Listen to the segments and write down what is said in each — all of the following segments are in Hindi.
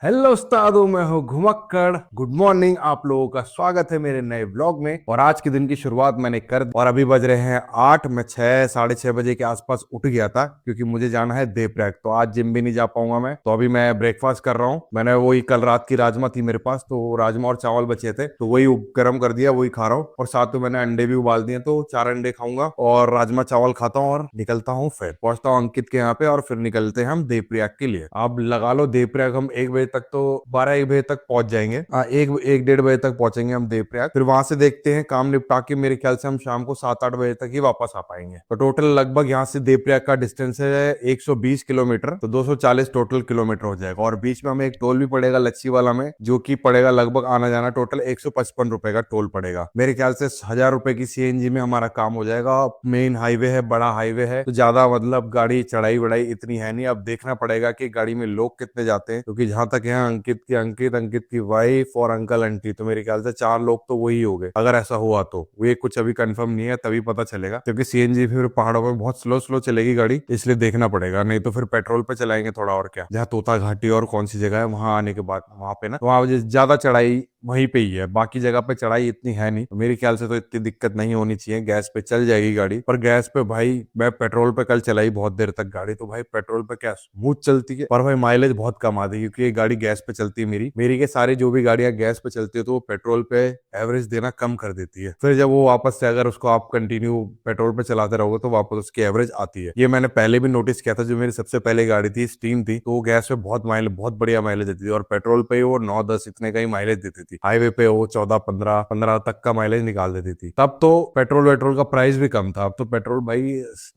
हेलो उस्तादों, मैं हूँ घुमक्कड़। गुड मॉर्निंग, आप लोगों का स्वागत है मेरे नए व्लॉग में। और आज के दिन की शुरुआत मैंने कर दी और अभी बज रहे हैं 8। मैं 6 साढ़े 6 बजे के आसपास उठ गया था क्योंकि मुझे जाना है देवप्रयाग। तो आज जिम भी नहीं जा पाऊंगा मैं, तो अभी मैं ब्रेकफास्ट कर रहा हूँ। मैंने वही कल रात की राजमा थी मेरे पास, तो राजमा और चावल बचे थे तो वही गर्म कर दिया, वही खा रहा हूँ। और साथ में मैंने अंडे भी उबाल दिए, तो 4 अंडे खाऊंगा और राजमा चावल खाता हूँ और निकलता हूँ। फिर पहुंचता हूँ अंकित के यहाँ पे और फिर निकलते हैं हम देवप्रयाग के लिए। आप लगा लो देवप्रयाग हम 1 बजे तक, तो 12 1 बजे तक पहुंच जाएंगे। हाँ, 1 1 1:30 बजे तक पहुंचेंगे हम देवप्रयाग। फिर वहां से देखते हैं, काम निपटा के मेरे ख्याल से हम शाम को 7 8 बजे तक ही वापस आ पाएंगे। तो टोटल लगभग यहाँ से देवप्रयाग का डिस्टेंस है 120 किलोमीटर, तो 240 टोटल किलोमीटर हो जाएगा। और बीच में हमें एक टोल भी पड़ेगा लच्छी वाला में, जो कि पड़ेगा लगभग आना जाना टोटल 155 रुपए का टोल पड़ेगा। मेरे ख्याल से 1000 रुपए की सीएनजी में हमारा काम हो जाएगा। मेन हाईवे है, बड़ा हाईवे है, तो ज्यादा मतलब गाड़ी चढ़ाई वढ़ाई इतनी है नहीं। अब देखना पड़ेगा कि गाड़ी में लोग कितने जाते हैं, क्योंकि जहां तक है अंकित की वाइफ और अंकल आंटी, तो मेरे ख्याल से 4 लोग तो वही हो गए। अगर ऐसा हुआ तो ये कुछ अभी कंफर्म नहीं है, तभी पता चलेगा, क्योंकि सीएनजी फिर पहाड़ों में बहुत स्लो स्लो चलेगी गाड़ी, इसलिए देखना पड़ेगा। नहीं तो फिर पेट्रोल पे चलाएंगे थोड़ा। और क्या, जहाँ तोता घाटी और कौन सी जगह है वहां आने के बाद, वहां पे ना, वहां ज्यादा चढ़ाई वहीं पे ही है, बाकी जगह पे चढ़ाई इतनी है नहीं। तो मेरे ख्याल से तो इतनी दिक्कत नहीं होनी चाहिए, गैस पे चल जाएगी गाड़ी। पर गैस पे भाई, मैं पेट्रोल पे कल चलाई बहुत देर तक गाड़ी, तो भाई पेट्रोल पे क्या स्मूथ चलती है, पर भाई माइलेज बहुत कम आती है, क्योंकि ये गाड़ी गैस पे चलती है। मेरी के सारी जो भी गाड़ियां गैस पे चलती है, तो वो पेट्रोल पे एवरेज देना कम कर देती है। फिर जब वो वापस से अगर उसको आप कंटिन्यू पेट्रोल पे चलाते रहोगे, तो वापस उसकी एवरेज आती है। ये मैंने पहले भी नोटिस किया था। जो मेरी सबसे पहले गाड़ी थी स्टीम थी, तो वो गैस पे बहुत बढ़िया माइलेज देती थी, और पेट्रोल पे वो 9 10 इतने का ही माइलेज देती थी। हाईवे पे वो 14 15 तक का माइलेज निकाल देती थी। तब तो पेट्रोल का प्राइस भी कम था। अब तो पेट्रोल भाई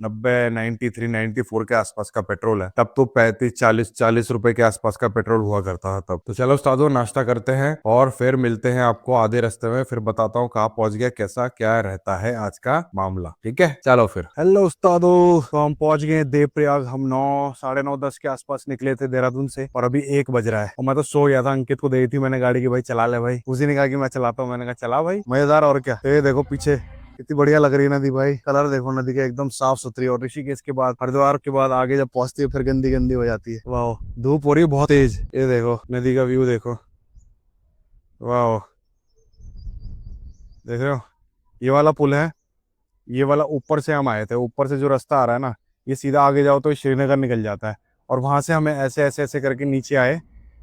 90 93 94 के आसपास का पेट्रोल है। तब तो 35 40 40 रुपए के आसपास का पेट्रोल हुआ करता था तब। तो चलो उस्तादो, नाश्ता करते हैं और फिर मिलते हैं आपको आधे रास्ते में। फिर बताता हूँ कहाँ पहुंच गया, कैसा क्या रहता है आज का मामला। ठीक है, चलो फिर। हेलो उस्तादो, तो हम पहुंच गए देवप्रयाग। हम 9 9:30 10 के आसपास निकले थे देहरादून से, और अभी 1 बज रहा है। और मैं तो सो गया था। अंकित को दे दी थी मैंने गाड़ी की, भाई चला ले भाई। उसी ने कहा कि मैं चलाता हूँ, मैंने कहा चला भाई, मजेदार। और क्या, ये देखो पीछे कितनी बढ़िया लग रही है नदी भाई। कलर देखो नदी का, एकदम साफ सुथरी। और ऋषिकेश के बाद, हरिद्वार के बाद आगे जब पहुंचती है, फिर गंदी गंदी हो जाती है। वाह, धूप हो रही है बहुत तेज। ये देखो नदी का व्यू देखो, वाह, देख रहे हो। ये वाला पुल है, ये वाला ऊपर से हम आए थे। ऊपर से जो रास्ता आ रहा है ना, ये सीधा आगे जाओ तो श्रीनगर निकल जाता है। और वहां से हमें ऐसे ऐसे ऐसे करके नीचे आए,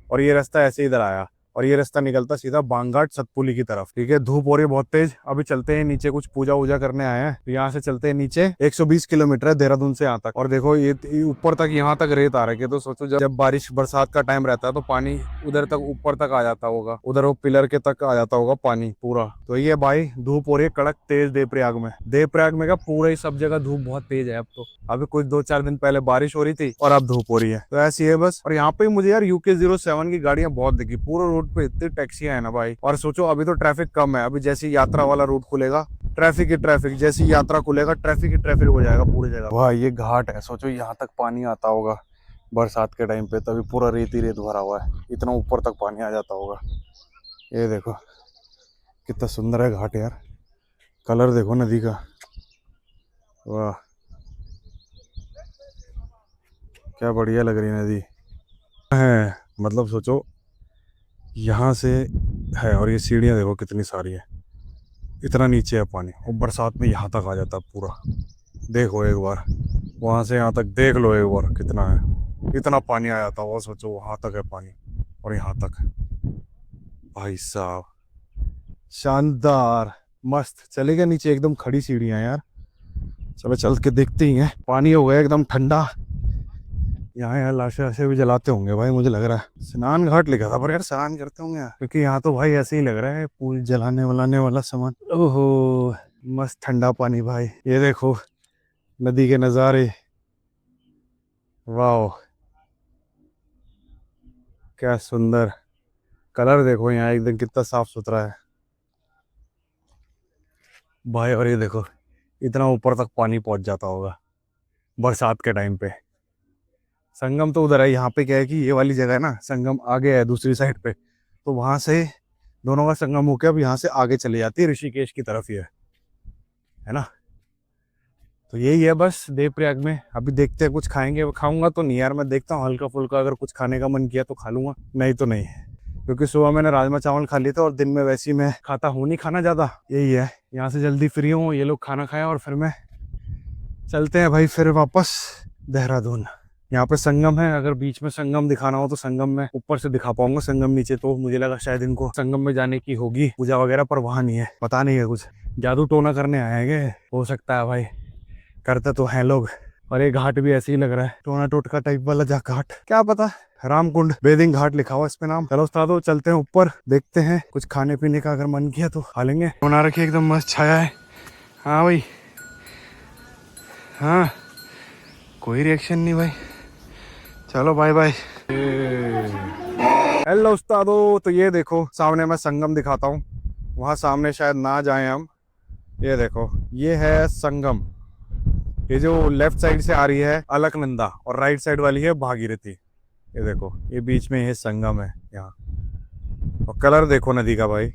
और ये रास्ता ऐसे इधर आया, और ये रास्ता निकलता सीधा बांगघाट सतपुली की तरफ। ठीक है, धूप हो रही है बहुत तेज। अभी चलते हैं नीचे, कुछ पूजा वूजा करने आए हैं, तो यहाँ से चलते हैं नीचे। 120 किलोमीटर है देहरादून से यहाँ तक। और देखो ये ऊपर तक, यहाँ तक रेत आ रही है। तो सोचो जब बारिश बरसात का टाइम रहता है, तो पानी उधर तक ऊपर तक आ जाता होगा, उधर वो पिलर के तक आ जाता होगा पानी पूरा। तो ये भाई धूप हो रही है कड़क तेज देवप्रयाग में का पूरा ही सब जगह धूप बहुत तेज है अब तो। अभी कुछ 2 4 दिन पहले बारिश हो रही थी, और अब धूप हो रही है। तो ऐसी है बस। और यहाँ पे मुझे यार UK07 की गाड़ियां बहुत दिखी। पूरे रोड पे इतनी टैक्सियां है ना भाई। और सोचो अभी तो ट्रैफिक कम है, अभी जैसे यात्रा वाला रूट खुलेगा, ट्रैफिक ही ट्रैफिक। जैसी यात्रा खुलेगा, ट्रैफिक ही ट्रैफिक हो जाएगा पूरी जगह। वाह, ये घाट है, सोचो यहाँ तक पानी आता होगा बरसात के टाइम पे, तभी पूरा रेत ही रेत भरा हुआ है, इतना ऊपर तक पानी आ जाता होगा। ये देखो कितना सुंदर है घाट यार। कलर देखो नदी का, वाह क्या बढ़िया लग रही है नदी है। मतलब सोचो यहाँ से है, और ये सीढ़ियाँ देखो कितनी सारी है। इतना नीचे है पानी, और बरसात में यहाँ तक आ जाता है पूरा। देखो एक बार, वहां से यहाँ तक देख लो एक बार कितना है। इतना पानी आ जाता होगा, सोचो वहां तक है पानी, और यहाँ तक। भाई साहब, शानदार, मस्त। चलेगा नीचे, एकदम खड़ी सीढ़ियां यार। चलो चल के देखते ही हैं। पानी हो गया एकदम ठंडा। यहाँ यार लाशें ऐसे भी जलाते होंगे भाई, मुझे लग रहा है। स्नान घाट लिखा था, पर यार स्नान करते होंगे यार, क्योंकि यहाँ तो भाई ऐसे ही लग रहा है, पूल जलाने वलाने वाला सामान। ओहो, मस्त ठंडा पानी भाई। ये देखो नदी के नज़ारे, वाह क्या सुंदर। कलर देखो यहाँ एकदम कितना साफ सुथरा है भाई। और ये देखो इतना ऊपर तक पानी पहुंच जाता होगा बरसात के टाइम पे। संगम तो उधर है, यहाँ पे क्या है कि ये वाली जगह है ना, संगम आगे है दूसरी साइड पे। तो वहां से दोनों का संगम होकर अब यहाँ से आगे चले जाती है, ऋषिकेश की तरफ ही है ना। तो यही है बस देवप्रयाग में। अभी देखते हैं कुछ खाएंगे, वो खाऊंगा तो नहीं यार, मैं देखता हूँ हल्का फुल्का अगर कुछ खाने का मन किया तो खा लूंगा, नहीं तो नहीं। क्योंकि सुबह मैंने राजमा चावल खा लिए थे और दिन में वैसे ही मैं खाता हूँ नहीं खाना ज्यादा। यही है, यहाँ से जल्दी फ्री हूँ, ये लोग खाना खाया और फिर मैं चलते हैं भाई फिर वापस देहरादून। यहाँ पे संगम है, अगर बीच में संगम दिखाना हो तो संगम में ऊपर से दिखा पाऊंगा, संगम नीचे तो मुझे लगा शायद इनको संगम में जाने की होगी पूजा वगैरह, पर वहां नहीं है, पता नहीं है, कुछ जादू टोना करने आए हैं, हो सकता है भाई, करते तो हैं लोग। और ये घाट भी ऐसे ही लग रहा है, टोना टोटका टाइप वाला जा घाट, क्या पता, रामकुंड बेदिंग घाट लिखा हुआ इस पे नाम। चलो उस्तादो चलते हैं ऊपर, देखते हैं कुछ खाने पीने का अगर मन किया तो खा लेंगे। बना रखी एकदम मस्त छाया है। हाँ भाई, हाँ कोई रिएक्शन नहीं भाई, चलो बाय बाय। हेलो उस्तादो, तो ये देखो सामने मैं संगम दिखाता हूँ, वहाँ सामने शायद ना जाएं हम। ये देखो ये है संगम, ये जो लेफ्ट साइड से आ रही है अलकनंदा और राइट साइड वाली है भागीरथी। ये देखो ये बीच में ये संगम है यहाँ, और कलर देखो नदी का भाई,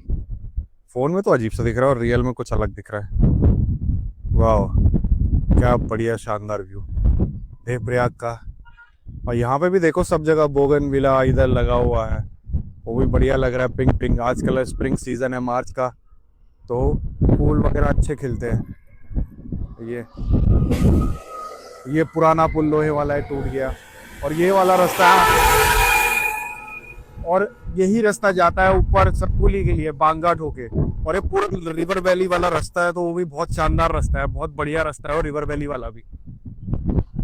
फोन में तो अजीब सा दिख रहा है और रियल में कुछ अलग दिख रहा है। वाह क्या बढ़िया शानदार व्यू देवप्रयाग का। और यहाँ पे भी देखो सब जगह बोगनविला इधर लगा हुआ है, वो भी बढ़िया लग रहा है, पिंक पिंक। आजकल स्प्रिंग सीजन है मार्च का, तो फूल वगैरह अच्छे खिलते हैं। ये पुराना पुल लोहे वाला है, टूट गया, और ये वाला रास्ता, और यही रास्ता जाता है ऊपर सतपुली के लिए बांगा ढोके, और ये पूरा रिवर वैली वाला रास्ता है, तो वो भी बहुत शानदार रास्ता है, बहुत बढ़िया रास्ता है, और रिवर वैली वाला भी।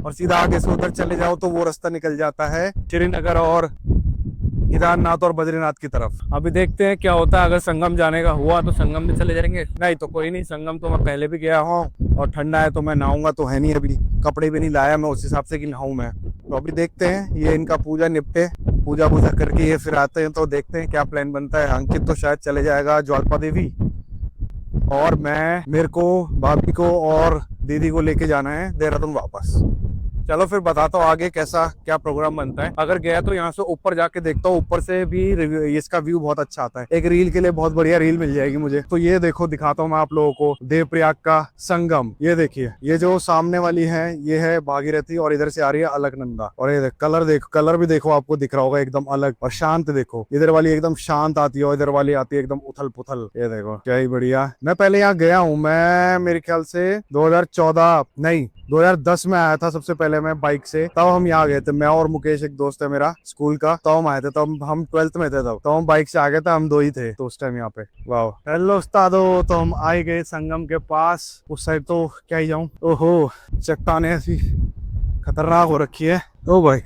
और सीधा आगे से उधर चले जाओ तो वो रास्ता निकल जाता है श्रीनगर और केदारनाथ और बद्रीनाथ की तरफ। अभी देखते हैं क्या होता है, अगर संगम जाने का हुआ तो संगम में चले जाएंगे, नहीं तो कोई नहीं। संगम तो मैं पहले भी गया हूँ और ठंडा है तो मैं नहाऊंगा तो है नहीं, अभी कपड़े भी नहीं लाया मैं उस हिसाब से कि नहाऊं मैं। तो अभी देखते हैं ये इनका पूजा निपटे, पूजा वूजा करके ये फिर आते हैं, तो देखते हैं क्या प्लान बनता है। अंकित तो शायद चले जाएगा ज्वाल्पा देवी, और मैं, मेरे को, भाभी को और दीदी को लेके जाना है देहरादून वापस। चलो फिर बताता हूँ आगे कैसा क्या प्रोग्राम बनता है। अगर गया तो यहाँ से ऊपर जाके देखता हूँ, ऊपर से भी इसका व्यू बहुत अच्छा आता है, एक रील के लिए बहुत बढ़िया रील मिल जाएगी मुझे। तो ये देखो दिखाता हूँ मैं आप लोगों को देवप्रयाग का संगम। ये देखिए ये जो सामने वाली है ये है भागीरथी, और इधर से आ रही है अलकनंदा। और ये कलर देखो, कलर भी देखो आपको दिख रहा होगा एकदम अलग और शांत। देखो इधर वाली एकदम शांत आती है और इधर वाली आती है एकदम उथल पुथल। ये देखो क्या ही बढ़िया। मैं पहले यहाँ गया हूँ, मैं मेरे ख्याल से 2014 नहीं 2010 में आया था सबसे पहले मैं बाइक से, तब हम यहाँ गए थे, मैं और मुकेश एक दोस्त है मेरा स्कूल का, तब हम आए थे, तब हम 12th में थे, तब हम बाइक से आ गए थे, हम दो ही थे तो उस टाइम यहाँ पे। वाह हेलो उस्तादो, तो हम आए गए संगम के पास। उस साइड तो क्या ही जाऊं, ओहो चट्टाने ऐसी खतरनाक हो रखी है। ओ भाई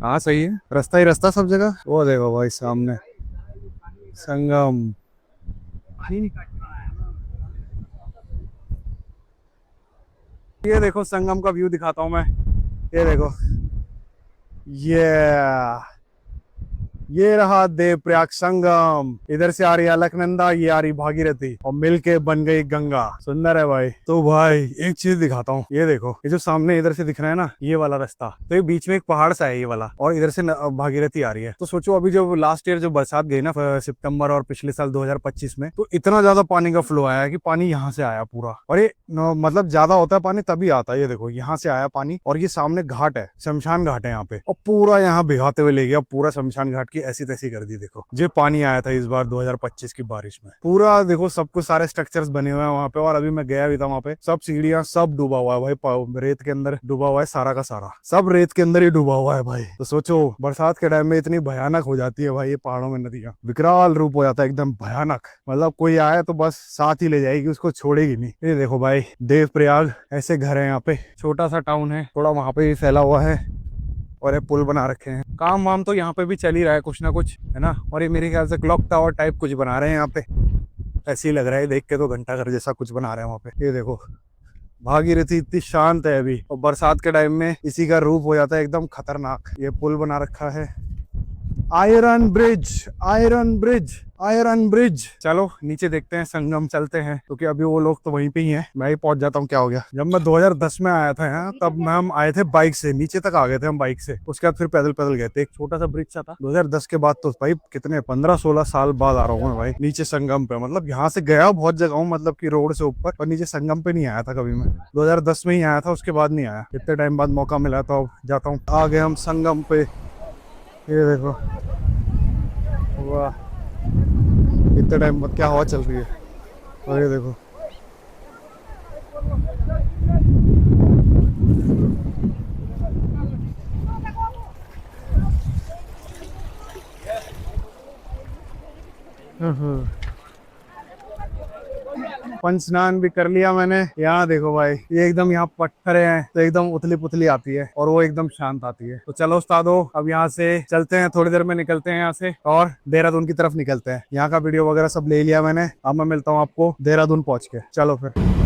हाँ सही है, रास्ता ही रास्ता सब जगह। वो देखो भाई सामने संगम, ये देखो संगम का व्यू दिखाता हूँ मैं। ये देखो ये रहा देवप्रयाग संगम, इधर से आ रही अलकनंदा, ये आ रही भागीरथी, और मिलके बन गई गंगा। सुंदर है भाई। तो भाई एक चीज दिखाता हूँ, ये देखो ये जो सामने इधर से दिख रहा है ना ये वाला रास्ता, तो ये बीच में एक पहाड़ सा है ये वाला, और इधर से भागीरथी आ रही है। तो सोचो अभी जो लास्ट ईयर जो बरसात गई ना सितंबर, और पिछले साल 2025 में, तो इतना ज्यादा पानी का फ्लो आया कि पानी यहाँ से आया पूरा, और ये मतलब ज्यादा होता है पानी तभी आता है। ये देखो यहाँ से आया पानी, और ये सामने घाट है, शमशान घाट है यहाँ पे, और पूरा यहाँ भिगाते हुए ले गया, पूरा शमशान घाट की ऐसी तैसी कर दी। देखो जो पानी आया था इस बार 2025 की बारिश में, पूरा देखो सब कुछ, सारे स्ट्रक्चर्स बने हुए हैं वहाँ पे। और अभी मैं गया भी था वहाँ पे, सब सीढ़ियाँ सब डूबा हुआ है भाई, रेत के अंदर डूबा हुआ है सारा का सारा, सब रेत के अंदर ही डूबा हुआ है भाई। तो सोचो बरसात के टाइम में इतनी भयानक हो जाती है भाई ये पहाड़ों में नदियाँ, विकराल रूप हो जाता है एकदम भयानक, मतलब कोई आए तो बस साथ ही ले जाएगी, उसको छोड़ेगी नहीं। ये देखो भाई देवप्रयाग ऐसे घर है यहाँ पे, छोटा सा टाउन है, थोड़ा वहाँ पे भी फैला हुआ है, और ये पुल बना रखे हैं। काम वाम तो यहाँ पे भी चल ही रहा है कुछ ना कुछ, है ना। और ये मेरे ख्याल से क्लॉक टावर टाइप कुछ बना रहे हैं यहाँ पे, ऐसे ही लग रहा है देख के, तो घंटा घर जैसा कुछ बना रहे हैं वहाँ पे। ये देखो भागीरथी इतनी शांत है अभी, और बरसात के टाइम में इसी का रूप हो जाता है एकदम खतरनाक। ये पुल बना रखा है, iron bridge, iron bridge, iron bridge. चलो नीचे देखते हैं, संगम चलते हैं, क्योंकि अभी वो लोग तो वहीं पे ही हैं, मैं ही पहुंच जाता हूँ। क्या हो गया, जब मैं 2010 में आया था यहाँ, तब हम आए थे बाइक से, नीचे तक आ गए थे हम बाइक से। उसके बाद फिर पैदल पैदल गए थे, एक छोटा सा ब्रिज सा था। 2010 के बाद तो भाई कितने 15-16 साल बाद आ रहा हूँ मैं भाई नीचे संगम पे। मतलब यहाँ से गया बहुत जगह हूँ, मतलब की रोड से ऊपर, और नीचे संगम पे नहीं आया था कभी मैं। 2010 में ही आया था, उसके बाद नहीं आया। कितने टाइम बाद मौका मिला तो अब जाता हूँ। आ गए हम संगम पे, ये देखो, वाह इतने टाइम बाद क्या हवा चल रही है। और ये देखो, पंच स्नान भी कर लिया मैंने। यहाँ देखो भाई, ये एकदम यहाँ पत्थर हैं तो एकदम उथली पुथली आती है, और वो एकदम शांत आती है। तो चलो उस्तादो, अब यहाँ से चलते हैं, थोड़ी देर में निकलते हैं यहाँ से और देहरादून की तरफ निकलते हैं। यहाँ का वीडियो वगैरह सब ले लिया मैंने, अब मैं मिलता हूँ आपको देहरादून पहुंच के। चलो फिर।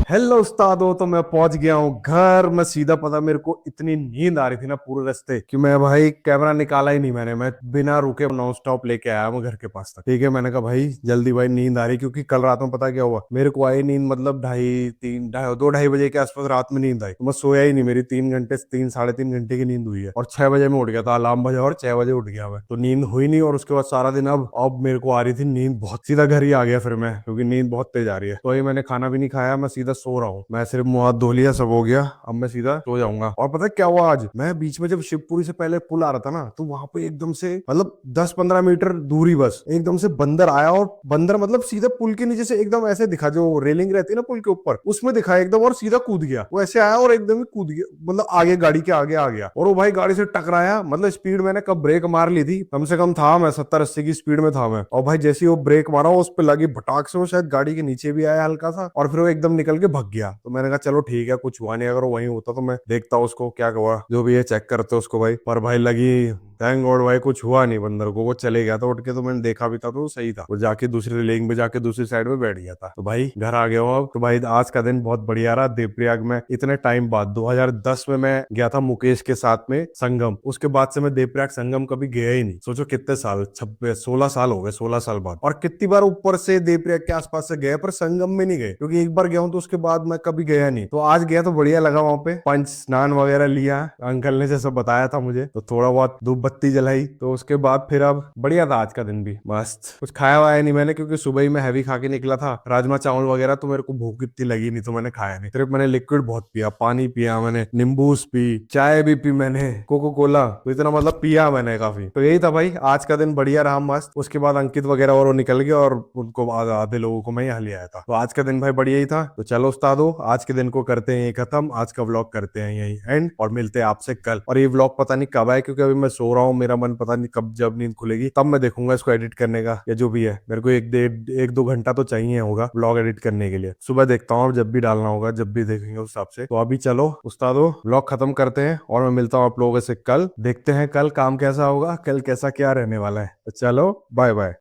हेलो उस्तादो, तो मैं पहुंच गया हूँ घर। मैं सीधा, पता मेरे को इतनी नींद आ रही थी ना पूरे रास्ते कि मैं भाई कैमरा निकाला ही नहीं मैंने। मैं बिना रुके नॉन स्टॉप लेके आया मैं घर के पास तक। ठीक है, मैंने कहा भाई जल्दी, भाई नींद आ रही, क्योंकि कल रात में पता क्या हुआ, मेरे को आई नींद मतलब 2-2:30 बजे के आसपास रात में नींद आई। तो मैं सोया ही नहीं, मेरी 3 घंटे, 3-3.5 घंटे की नींद हुई है। और 6 बजे में उठ गया था, अलार्म बजा और 6 बजे उठ गया मैं, तो नींद हुई नहीं। और उसके बाद सारा दिन अब मेरे को आ रही थी नींद बहुत, सीधा घर ही आ गया फिर मैं, क्योंकि नींद बहुत तेज आ रही है। तो वही मैंने खाना भी नहीं खाया, मैं सीधा सो रहा हूँ। मैं सिर्फ मुंह हाथ धो लिया, सब हो गया, अब मैं सीधा सो जाऊंगा। और पता है क्या हुआ आज, मैं बीच में जब शिवपुरी से पहले पुल आ रहा था ना, तो वहां पे एकदम से, मतलब 10-15 मीटर दूरी बस, एकदम से बंदर आया। और बंदर मतलब सीधा पुल के नीचे से एकदम ऐसे दिखा, जो रेलिंग रहती है ना पुल के ऊपर, उसमें दिखा एकदम, और सीधा कूद गया। वो ऐसे आया और एकदम ही कूद गया, मतलब आगे, गाड़ी के आगे आ गया। और वो भाई गाड़ी से टकराया, मतलब स्पीड मैंने कब ब्रेक मार ली थी, कम से कम था मैं 70-80 की स्पीड में था मैं। और भाई जैसे ही वो ब्रेक मारा, उस पर लगी भटाक से, वो शायद गाड़ी के नीचे भी आया हल्का सा, और फिर वो एकदम निकल के भग गया। तो मैंने कहा चलो ठीक है, कुछ हुआ नहीं। अगर वो वहीं होता तो मैं देखता उसको क्या हुआ, जो भी है चेक करते उसको भाई। पर भाई लगी, थैंक गॉड भाई कुछ हुआ नहीं बंदर को। वो चले गया था उठ के, तो मैंने देखा भी था तो सही था। वो जाके दूसरी लेन पे जाके दूसरी साइड में बैठ गया था। तो भाई घर आ गया हूँ अब। तो भाई आज का दिन बहुत बढ़िया रहा देवप्रयाग में। इतने टाइम बाद 2010 में मैं गया था मुकेश के साथ में संगम, उसके बाद से मैं देवप्रयाग संगम कभी गया ही नहीं। सोचो कितने साल, 16 साल हो गए, 16 साल बाद। और कितनी बार ऊपर से देवप्रयाग के आसपास से गए, पर संगम में नहीं गए, क्योंकि एक बार गया हूँ तो उसके बाद मैं कभी गया नहीं। तो आज गया तो बढ़िया लगा, वहां पे पंच स्नान वगैरह लिया, अंकल ने जैसा बताया था मुझे, तो थोड़ा बहुत धूप बत्ती जलाई। तो उसके बाद फिर अब बढ़िया था आज का दिन भी, मस्त। कुछ खाया वाया नहीं मैंने, क्योंकि सुबह ही मैं हैवी खा के निकला था, राजमा चावल वगैरह, तो मेरे को भूख इतनी लगी नहीं, तो मैंने खाया नहीं। सिर्फ मैंने लिक्विड बहुत पिया, पानी पिया मैंने, नींबूस पी, चाय भी पी मैंने, कोको कोला, तो इतना मतलब पिया मैंने काफी। तो यही था भाई आज का दिन, बढ़िया रहा मस्त। उसके बाद अंकित वगैरह और वो निकल गए, और उनको आधे लोगों को मैं यहाँ ले आया था। तो आज का दिन भाई बढ़िया ही था। तो चलो उस्तादो, आज के दिन को करते हैं खत्म, आज का व्लॉग करते हैं यही एंड, और मिलते हैं आपसे कल। और ये व्लॉग पता नहीं कब आए, क्योंकि अभी मैं सो रहा हूँ, मेरा मन पता नहीं कब, जब नींद खुलेगी तब मैं देखूंगा इसको एडिट करने का, या जो भी है। मेरे को 1-2 घंटा तो चाहिए होगा व्लॉग एडिट करने के लिए। सुबह देखता हूँ जब भी डालना होगा, जब भी देखेंगे उस हिसाब से। तो अभी चलो उस्तादो व्लॉग खत्म करते हैं, और मैं मिलता हूँ आप लोगों से कल। देखते हैं कल काम कैसा होगा, कल कैसा क्या रहने वाला है। तो चलो बाय बाय।